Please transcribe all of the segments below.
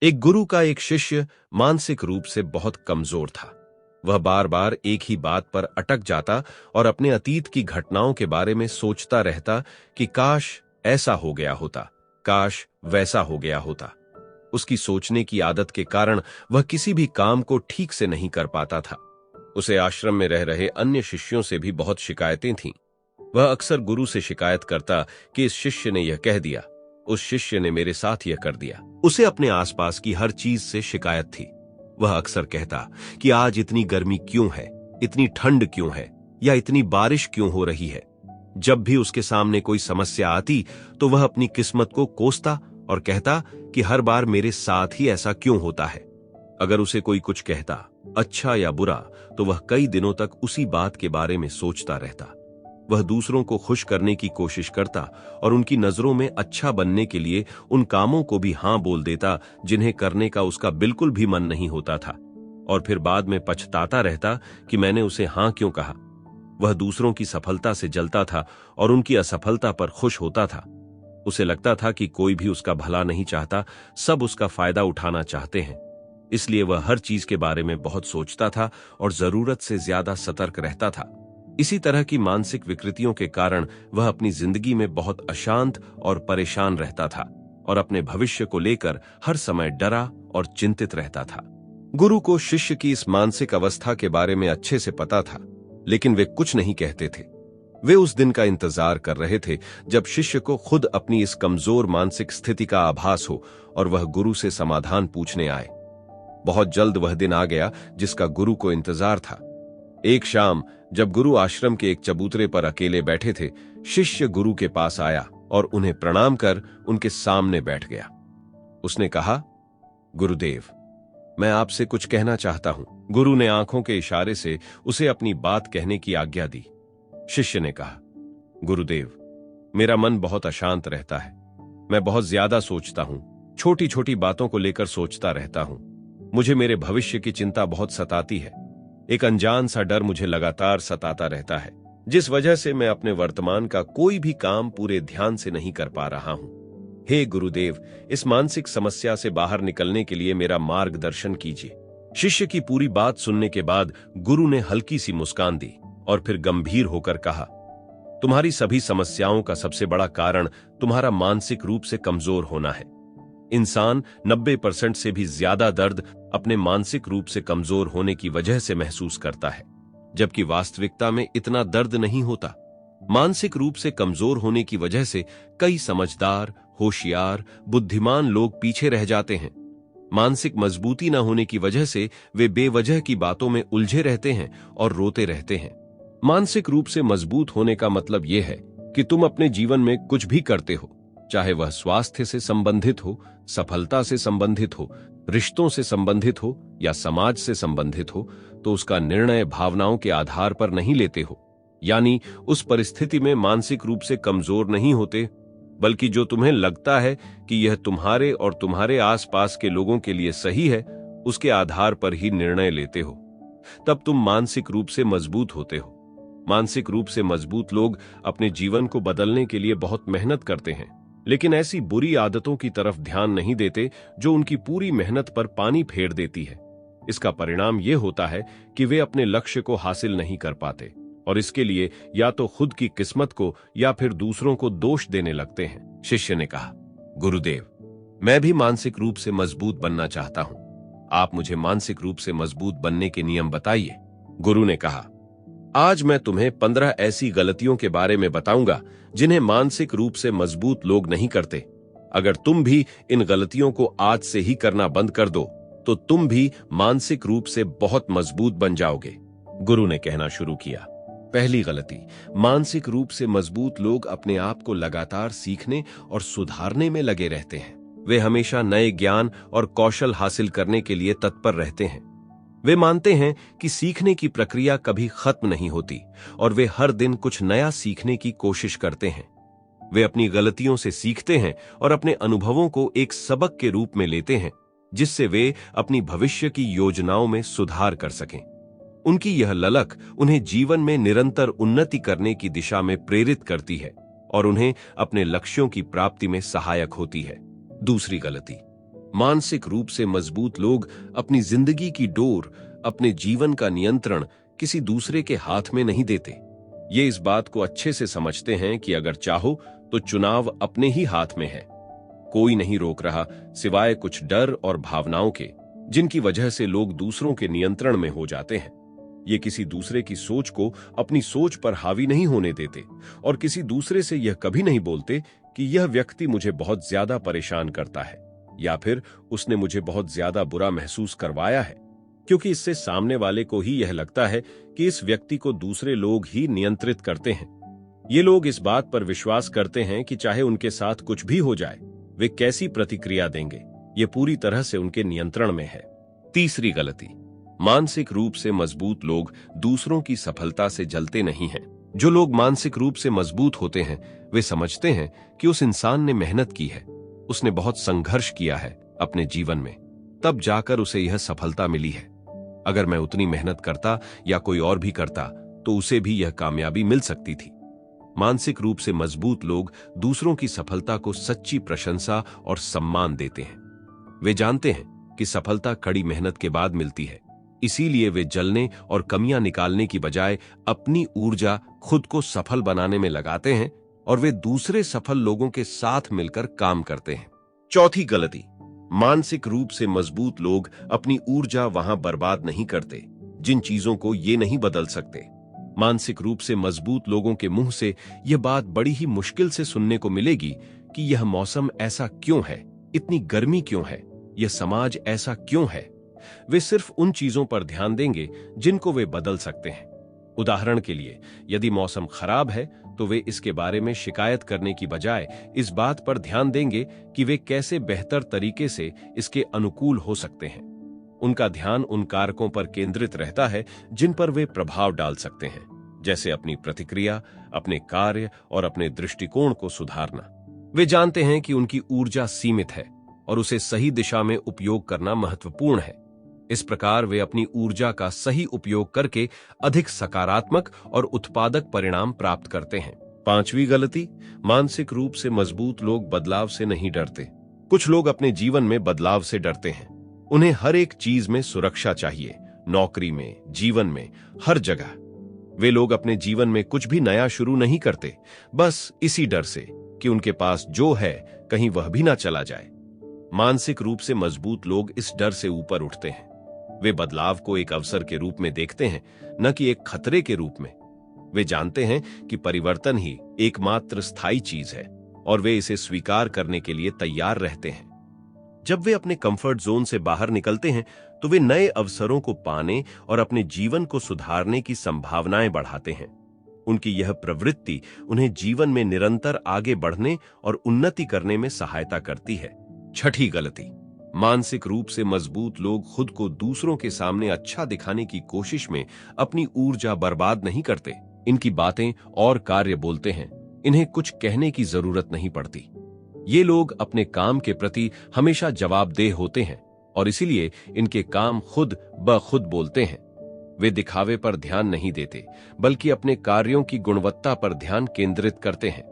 एक गुरु का एक शिष्य मानसिक रूप से बहुत कमजोर था। वह बार बार एक ही बात पर अटक जाता और अपने अतीत की घटनाओं के बारे में सोचता रहता कि काश ऐसा हो गया होता, काश वैसा हो गया होता। उसकी सोचने की आदत के कारण वह किसी भी काम को ठीक से नहीं कर पाता था। उसे आश्रम में रह रहे अन्य शिष्यों से भी बहुत शिकायतें थीं। वह अक्सर गुरु से शिकायत करता कि इस शिष्य ने यह कह दिया, उस शिष्य ने मेरे साथ यह कर दिया। उसे अपने आसपास की हर चीज से शिकायत थी। वह अक्सर कहता कि आज इतनी गर्मी क्यों है, इतनी ठंड क्यों है, या इतनी बारिश क्यों हो रही है। जब भी उसके सामने कोई समस्या आती तो वह अपनी किस्मत को कोसता और कहता कि हर बार मेरे साथ ही ऐसा क्यों होता है। अगर उसे कोई कुछ कहता, अच्छा या बुरा, तो वह कई दिनों तक उसी बात के बारे में सोचता रहता। वह दूसरों को खुश करने की कोशिश करता और उनकी नजरों में अच्छा बनने के लिए उन कामों को भी हां बोल देता जिन्हें करने का उसका बिल्कुल भी मन नहीं होता था, और फिर बाद में पछताता रहता कि मैंने उसे हां क्यों कहा। वह दूसरों की सफलता से जलता था और उनकी असफलता पर खुश होता था। उसे लगता था कि कोई भी उसका भला नहीं चाहता, सब उसका फायदा उठाना चाहते हैं। इसलिए वह हर चीज के बारे में बहुत सोचता था और जरूरत से ज्यादा सतर्क रहता था। इसी तरह की मानसिक विकृतियों के कारण वह अपनी जिंदगी में बहुत अशांत और परेशान रहता था और अपने भविष्य को लेकर हर समय डरा और चिंतित रहता था। गुरु को शिष्य की इस मानसिक अवस्था के बारे में अच्छे से पता था, लेकिन वे कुछ नहीं कहते थे। वे उस दिन का इंतजार कर रहे थे जब शिष्य को खुद अपनी इस कमजोर मानसिक स्थिति का आभास हो और वह गुरु से समाधान पूछने आए। बहुत जल्द वह दिन आ गया जिसका गुरु को इंतजार था। एक शाम जब गुरु आश्रम के एक चबूतरे पर अकेले बैठे थे, शिष्य गुरु के पास आया और उन्हें प्रणाम कर उनके सामने बैठ गया। उसने कहा, गुरुदेव, मैं आपसे कुछ कहना चाहता हूं। गुरु ने आंखों के इशारे से उसे अपनी बात कहने की आज्ञा दी। शिष्य ने कहा, गुरुदेव, मेरा मन बहुत अशांत रहता है। मैं बहुत ज्यादा सोचता हूं, छोटी छोटी बातों को लेकर सोचता रहता हूं। मुझे मेरे भविष्य की चिंता बहुत सताती है। एक अनजान सा डर मुझे लगातार सताता रहता है, जिस वजह से मैं अपने वर्तमान का कोई भी काम पूरे ध्यान से नहीं कर पा रहा हूं। हे गुरुदेव, इस मानसिक समस्या से बाहर निकलने के लिए मेरा मार्गदर्शन कीजिए। शिष्य की पूरी बात सुनने के बाद गुरु ने हल्की सी मुस्कान दी और फिर गंभीर होकर कहा, तुम्हारी सभी समस्याओं का सबसे बड़ा कारण तुम्हारा मानसिक रूप से कमजोर होना है। इंसान 90% से भी ज्यादा दर्द अपने मानसिक रूप से कमजोर होने की वजह से महसूस करता है, जबकि वास्तविकता में इतना दर्द नहीं होता। मानसिक रूप से कमजोर होने की वजह से कई समझदार, होशियार, बुद्धिमान लोग पीछे रह जाते हैं। मानसिक मजबूती न होने की वजह से वे बेवजह की बातों में उलझे रहते हैं और रोते रहते हैं। मानसिक रूप से मजबूत होने का मतलब यह है कि तुम अपने जीवन में कुछ भी करते हो, चाहे वह स्वास्थ्य से संबंधित हो, सफलता से संबंधित हो, रिश्तों से संबंधित हो या समाज से संबंधित हो, तो उसका निर्णय भावनाओं के आधार पर नहीं लेते हो। यानी उस परिस्थिति में मानसिक रूप से कमजोर नहीं होते, बल्कि जो तुम्हें लगता है कि यह तुम्हारे और तुम्हारे आसपास के लोगों के लिए सही है, उसके आधार पर ही निर्णय लेते हो। तब तुम मानसिक रूप से मजबूत होते हो। मानसिक रूप से मजबूत लोग अपने जीवन को बदलने के लिए बहुत मेहनत करते हैं, लेकिन ऐसी बुरी आदतों की तरफ ध्यान नहीं देते जो उनकी पूरी मेहनत पर पानी फेर देती है। इसका परिणाम यह होता है कि वे अपने लक्ष्य को हासिल नहीं कर पाते और इसके लिए या तो खुद की किस्मत को या फिर दूसरों को दोष देने लगते हैं। शिष्य ने कहा, गुरुदेव, मैं भी मानसिक रूप से मजबूत बनना चाहता हूं। आप मुझे मानसिक रूप से मजबूत बनने के नियम बताइए। गुरु ने कहा, आज मैं तुम्हें 15 ऐसी गलतियों के बारे में बताऊंगा जिन्हें मानसिक रूप से मजबूत लोग नहीं करते। अगर तुम भी इन गलतियों को आज से ही करना बंद कर दो तो तुम भी मानसिक रूप से बहुत मजबूत बन जाओगे। गुरु ने कहना शुरू किया, पहली गलती, मानसिक रूप से मजबूत लोग अपने आप को लगातार सीखने और सुधारने में लगे रहते हैं। वे हमेशा नए ज्ञान और कौशल हासिल करने के लिए तत्पर रहते हैं। वे मानते हैं कि सीखने की प्रक्रिया कभी खत्म नहीं होती और वे हर दिन कुछ नया सीखने की कोशिश करते हैं। वे अपनी गलतियों से सीखते हैं और अपने अनुभवों को एक सबक के रूप में लेते हैं, जिससे वे अपनी भविष्य की योजनाओं में सुधार कर सकें। उनकी यह ललक उन्हें जीवन में निरंतर उन्नति करने की दिशा में प्रेरित करती है और उन्हें अपने लक्ष्यों की प्राप्ति में सहायक होती है। दूसरी गलती, मानसिक रूप से मजबूत लोग अपनी जिंदगी की डोर, अपने जीवन का नियंत्रण किसी दूसरे के हाथ में नहीं देते। ये इस बात को अच्छे से समझते हैं कि अगर चाहो तो चुनाव अपने ही हाथ में है। कोई नहीं रोक रहा सिवाय कुछ डर और भावनाओं के, जिनकी वजह से लोग दूसरों के नियंत्रण में हो जाते हैं। ये किसी दूसरे की सोच को अपनी सोच पर हावी नहीं होने देते और किसी दूसरे से यह कभी नहीं बोलते कि यह व्यक्ति मुझे बहुत ज्यादा परेशान करता है या फिर उसने मुझे बहुत ज्यादा बुरा महसूस करवाया है, क्योंकि इससे सामने वाले को ही यह लगता है कि इस व्यक्ति को दूसरे लोग ही नियंत्रित करते हैं। ये लोग इस बात पर विश्वास करते हैं कि चाहे उनके साथ कुछ भी हो जाए, वे कैसी प्रतिक्रिया देंगे, ये पूरी तरह से उनके नियंत्रण में है। तीसरी गलती, मानसिक रूप से मजबूत लोग दूसरों की सफलता से जलते नहीं हैं। जो लोग मानसिक रूप से मजबूत होते हैं, वे समझते हैं कि उस इंसान ने मेहनत की है, उसने बहुत संघर्ष किया है अपने जीवन में, तब जाकर उसे यह सफलता मिली है। अगर मैं उतनी मेहनत करता या कोई और भी करता तो उसे भी यह कामयाबी मिल सकती थी। मानसिक रूप से मजबूत लोग दूसरों की सफलता को सच्ची प्रशंसा और सम्मान देते हैं। वे जानते हैं कि सफलता कड़ी मेहनत के बाद मिलती है, इसीलिए वे जलने और कमियां निकालने की बजाय अपनी ऊर्जा खुद को सफल बनाने में लगाते हैं और वे दूसरे सफल लोगों के साथ मिलकर काम करते हैं। चौथी गलती, मानसिक रूप से मजबूत लोग अपनी ऊर्जा वहां बर्बाद नहीं करते जिन चीजों को ये नहीं बदल सकते। मानसिक रूप से मजबूत लोगों के मुंह से यह बात बड़ी ही मुश्किल से सुनने को मिलेगी कि यह मौसम ऐसा क्यों है, इतनी गर्मी क्यों है, यह समाज ऐसा क्यों है। वे सिर्फ उन चीजों पर ध्यान देंगे जिनको वे बदल सकते हैं। उदाहरण के लिए, यदि मौसम खराब है तो वे इसके बारे में शिकायत करने की बजाय इस बात पर ध्यान देंगे कि वे कैसे बेहतर तरीके से इसके अनुकूल हो सकते हैं। उनका ध्यान उन कारकों पर केंद्रित रहता है जिन पर वे प्रभाव डाल सकते हैं, जैसे अपनी प्रतिक्रिया, अपने कार्य और अपने दृष्टिकोण को सुधारना। वे जानते हैं कि उनकी ऊर्जा सीमित है और उसे सही दिशा में उपयोग करना महत्वपूर्ण है। इस प्रकार वे अपनी ऊर्जा का सही उपयोग करके अधिक सकारात्मक और उत्पादक परिणाम प्राप्त करते हैं। पांचवी गलती, मानसिक रूप से मजबूत लोग बदलाव से नहीं डरते। कुछ लोग अपने जीवन में बदलाव से डरते हैं। उन्हें हर एक चीज में सुरक्षा चाहिए, नौकरी में, जीवन में, हर जगह। वे लोग अपने जीवन में कुछ भी नया शुरू नहीं करते, बस इसी डर से कि उनके पास जो है कहीं वह भी ना चला जाए। मानसिक रूप से मजबूत लोग इस डर से ऊपर उठते हैं। वे बदलाव को एक अवसर के रूप में देखते हैं, न कि एक खतरे के रूप में। वे जानते हैं कि परिवर्तन ही एकमात्र स्थायी चीज है और वे इसे स्वीकार करने के लिए तैयार रहते हैं। जब वे अपने कंफर्ट जोन से बाहर निकलते हैं तो वे नए अवसरों को पाने और अपने जीवन को सुधारने की संभावनाएं बढ़ाते हैं। उनकी यह प्रवृत्ति उन्हें जीवन में निरंतर आगे बढ़ने और उन्नति करने में सहायता करती है। छठी गलती, मानसिक रूप से मजबूत लोग खुद को दूसरों के सामने अच्छा दिखाने की कोशिश में अपनी ऊर्जा बर्बाद नहीं करते। इनकी बातें और कार्य बोलते हैं, इन्हें कुछ कहने की जरूरत नहीं पड़ती। ये लोग अपने काम के प्रति हमेशा जवाबदेह होते हैं और इसीलिए इनके काम खुद ब खुद बोलते हैं। वे दिखावे पर ध्यान नहीं देते, बल्कि अपने कार्यों की गुणवत्ता पर ध्यान केंद्रित करते हैं।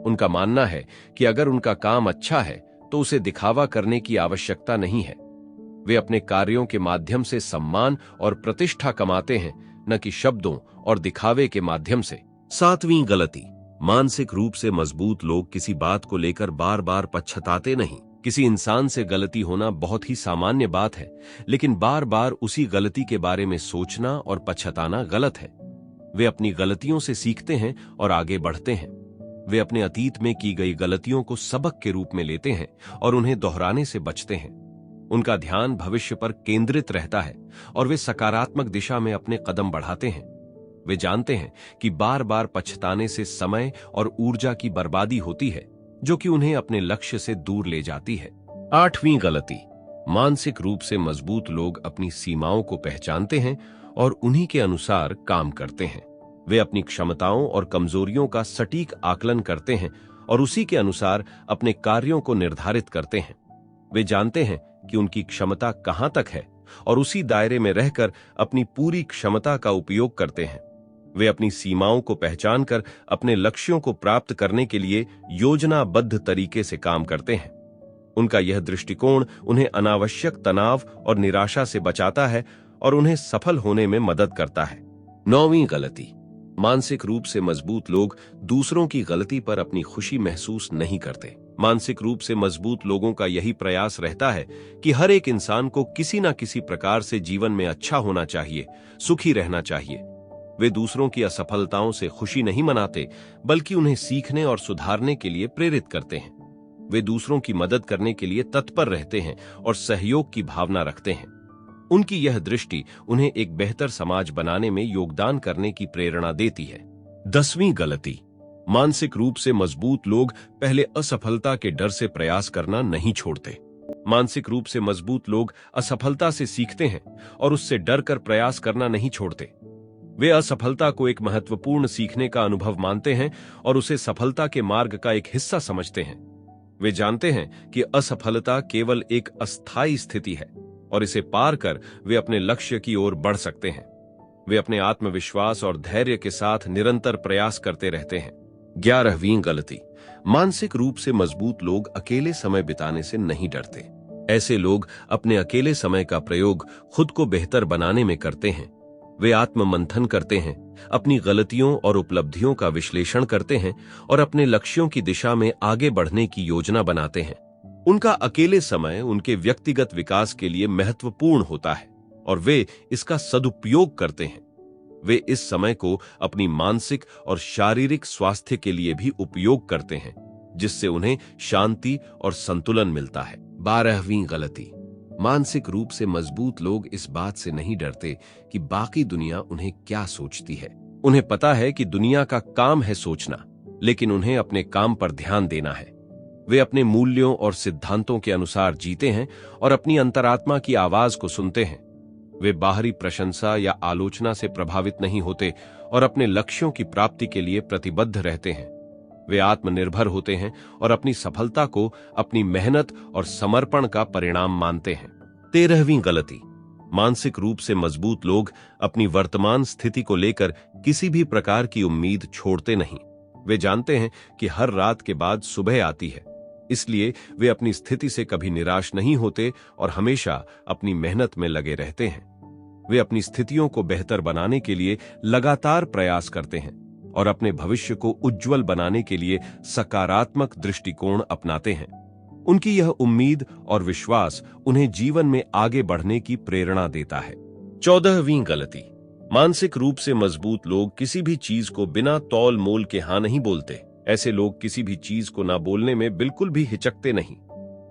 उनका मानना है कि अगर उनका काम अच्छा है तो उसे दिखावा करने की आवश्यकता नहीं है। वे अपने कार्यों के माध्यम से सम्मान और प्रतिष्ठा कमाते हैं, न कि शब्दों और दिखावे के माध्यम से। सातवीं गलती, मानसिक रूप से मजबूत लोग किसी बात को लेकर बार बार पछताते नहीं। किसी इंसान से गलती होना बहुत ही सामान्य बात है, लेकिन बार बार उसी गलती के बारे में सोचना और पछताना गलत है। वे अपनी गलतियों से सीखते हैं और आगे बढ़ते हैं। वे अपने अतीत में की गई गलतियों को सबक के रूप में लेते हैं और उन्हें दोहराने से बचते हैं। उनका ध्यान भविष्य पर केंद्रित रहता है और वे सकारात्मक दिशा में अपने कदम बढ़ाते हैं। वे जानते हैं कि बार बार पछताने से समय और ऊर्जा की बर्बादी होती है, जो कि उन्हें अपने लक्ष्य से दूर ले जाती है। आठवीं गलती, मानसिक रूप से मजबूत लोग अपनी सीमाओं को पहचानते हैं और उन्हीं के अनुसार काम करते हैं। वे अपनी क्षमताओं और कमजोरियों का सटीक आकलन करते हैं और उसी के अनुसार अपने कार्यों को निर्धारित करते हैं। वे जानते हैं कि उनकी क्षमता कहां तक है और उसी दायरे में रहकर अपनी पूरी क्षमता का उपयोग करते हैं। वे अपनी सीमाओं को पहचानकर अपने लक्ष्यों को प्राप्त करने के लिए योजनाबद्ध तरीके से काम करते हैं। उनका यह दृष्टिकोण उन्हें अनावश्यक तनाव और निराशा से बचाता है और उन्हें सफल होने में मदद करता है। 9वीं गलती, मानसिक रूप से मजबूत लोग दूसरों की गलती पर अपनी खुशी महसूस नहीं करते। मानसिक रूप से मजबूत लोगों का यही प्रयास रहता है कि हर एक इंसान को किसी न किसी प्रकार से जीवन में अच्छा होना चाहिए, सुखी रहना चाहिए। वे दूसरों की असफलताओं से खुशी नहीं मनाते, बल्कि उन्हें सीखने और सुधारने के लिए प्रेरित करते हैं। वे दूसरों की मदद करने के लिए तत्पर रहते हैं और सहयोग की भावना रखते हैं। उनकी यह दृष्टि उन्हें एक बेहतर समाज बनाने में योगदान करने की प्रेरणा देती है। 10वीं गलती, मानसिक रूप से मजबूत लोग पहले असफलता के डर से प्रयास करना नहीं छोड़ते। मानसिक रूप से मजबूत लोग असफलता से सीखते हैं और उससे डर कर प्रयास करना नहीं छोड़ते। वे असफलता को एक महत्वपूर्ण सीखने का अनुभव मानते हैं और उसे सफलता के मार्ग का एक हिस्सा समझते हैं। वे जानते हैं कि असफलता केवल एक अस्थायी स्थिति है और इसे पार कर वे अपने लक्ष्य की ओर बढ़ सकते हैं। वे अपने आत्मविश्वास और धैर्य के साथ निरंतर प्रयास करते रहते हैं। 11वीं गलती, मानसिक रूप से मजबूत लोग अकेले समय बिताने से नहीं डरते। ऐसे लोग अपने अकेले समय का प्रयोग खुद को बेहतर बनाने में करते हैं। वे आत्म मंथन करते हैं, अपनी गलतियों और उपलब्धियों का विश्लेषण करते हैं और अपने लक्ष्यों की दिशा में आगे बढ़ने की योजना बनाते हैं। उनका अकेले समय उनके व्यक्तिगत विकास के लिए महत्वपूर्ण होता है और वे इसका सदुपयोग करते हैं। वे इस समय को अपनी मानसिक और शारीरिक स्वास्थ्य के लिए भी उपयोग करते हैं, जिससे उन्हें शांति और संतुलन मिलता है। 12वीं गलती, मानसिक रूप से मजबूत लोग इस बात से नहीं डरते कि बाकी दुनिया उन्हें क्या सोचती है। उन्हें पता है कि दुनिया का काम है सोचना, लेकिन उन्हें अपने काम पर ध्यान देना है। वे अपने मूल्यों और सिद्धांतों के अनुसार जीते हैं और अपनी अंतरात्मा की आवाज को सुनते हैं। वे बाहरी प्रशंसा या आलोचना से प्रभावित नहीं होते और अपने लक्ष्यों की प्राप्ति के लिए प्रतिबद्ध रहते हैं। वे आत्मनिर्भर होते हैं और अपनी सफलता को अपनी मेहनत और समर्पण का परिणाम मानते हैं। 13वीं गलती, मानसिक रूप से मजबूत लोग अपनी वर्तमान स्थिति को लेकर किसी भी प्रकार की उम्मीद छोड़ते नहीं। वे जानते हैं कि हर रात के बाद सुबह आती है, इसलिए वे अपनी स्थिति से कभी निराश नहीं होते और हमेशा अपनी मेहनत में लगे रहते हैं। वे अपनी स्थितियों को बेहतर बनाने के लिए लगातार प्रयास करते हैं और अपने भविष्य को उज्जवल बनाने के लिए सकारात्मक दृष्टिकोण अपनाते हैं। उनकी यह उम्मीद और विश्वास उन्हें जीवन में आगे बढ़ने की प्रेरणा देता है। 14वीं गलती, मानसिक रूप से मजबूत लोग किसी भी चीज को बिना तौल मोल के हाँ नहीं बोलते। ऐसे लोग किसी भी चीज को ना बोलने में बिल्कुल भी हिचकते नहीं।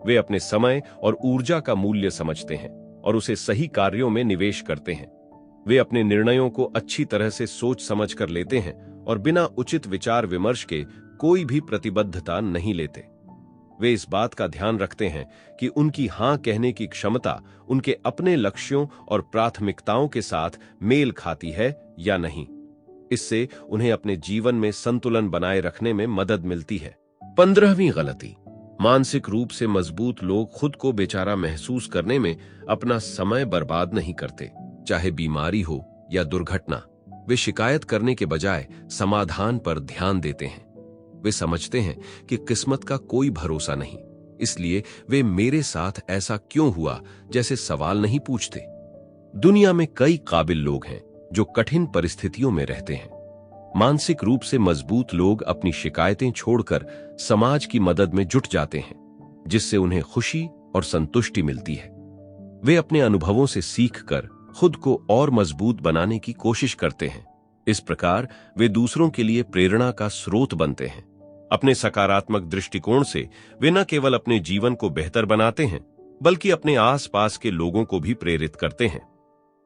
वे अपने समय और ऊर्जा का मूल्य समझते हैं और उसे सही कार्यों में निवेश करते हैं। वे अपने निर्णयों को अच्छी तरह से सोच समझ कर लेते हैं और बिना उचित विचार विमर्श के कोई भी प्रतिबद्धता नहीं लेते। वे इस बात का ध्यान रखते हैं कि उनकी हां कहने की क्षमता उनके अपने लक्ष्यों और प्राथमिकताओं के साथ मेल खाती है या नहीं। इससे उन्हें अपने जीवन में संतुलन बनाए रखने में मदद मिलती है। 15वीं गलती, मानसिक रूप से मजबूत लोग खुद को बेचारा महसूस करने में अपना समय बर्बाद नहीं करते। चाहे बीमारी हो या दुर्घटना, वे शिकायत करने के बजाय समाधान पर ध्यान देते हैं। वे समझते हैं कि किस्मत का कोई भरोसा नहीं, इसलिए वे मेरे साथ ऐसा क्यों हुआ जैसे सवाल नहीं पूछते। दुनिया में कई काबिल लोग हैं जो कठिन परिस्थितियों में रहते हैं। मानसिक रूप से मजबूत लोग अपनी शिकायतें छोड़कर समाज की मदद में जुट जाते हैं, जिससे उन्हें खुशी और संतुष्टि मिलती है। वे अपने अनुभवों से सीखकर खुद को और मजबूत बनाने की कोशिश करते हैं। इस प्रकार वे दूसरों के लिए प्रेरणा का स्रोत बनते हैं। अपने सकारात्मक दृष्टिकोण से वे न केवल अपने जीवन को बेहतर बनाते हैं, बल्कि अपने आसपास के लोगों को भी प्रेरित करते हैं।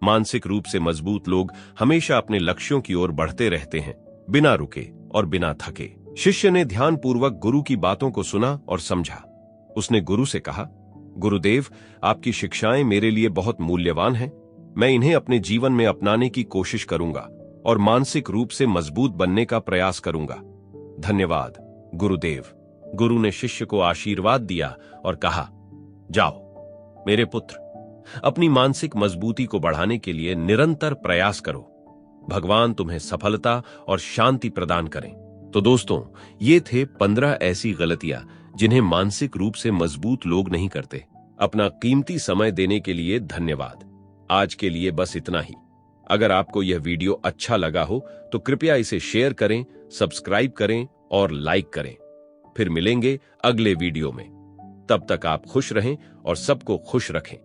मानसिक रूप से मजबूत लोग हमेशा अपने लक्ष्यों की ओर बढ़ते रहते हैं, बिना रुके और बिना थके। शिष्य ने ध्यानपूर्वक गुरु की बातों को सुना और समझा। उसने गुरु से कहा, गुरुदेव, आपकी शिक्षाएं मेरे लिए बहुत मूल्यवान हैं। मैं इन्हें अपने जीवन में अपनाने की कोशिश करूंगा और मानसिक रूप से मजबूत बनने का प्रयास करूंगा। धन्यवाद गुरुदेव। गुरु ने शिष्य को आशीर्वाद दिया और कहा, जाओ मेरे पुत्र, अपनी मानसिक मजबूती को बढ़ाने के लिए निरंतर प्रयास करो। भगवान तुम्हें सफलता और शांति प्रदान करें। तो दोस्तों, ये थे 15 ऐसी गलतियां जिन्हें मानसिक रूप से मजबूत लोग नहीं करते। अपना कीमती समय देने के लिए धन्यवाद। आज के लिए बस इतना ही। अगर आपको यह वीडियो अच्छा लगा हो तो कृपया इसे शेयर करें, सब्सक्राइब करें और लाइक करें। फिर मिलेंगे अगले वीडियो में। तब तक आप खुश रहें और सबको खुश रखें।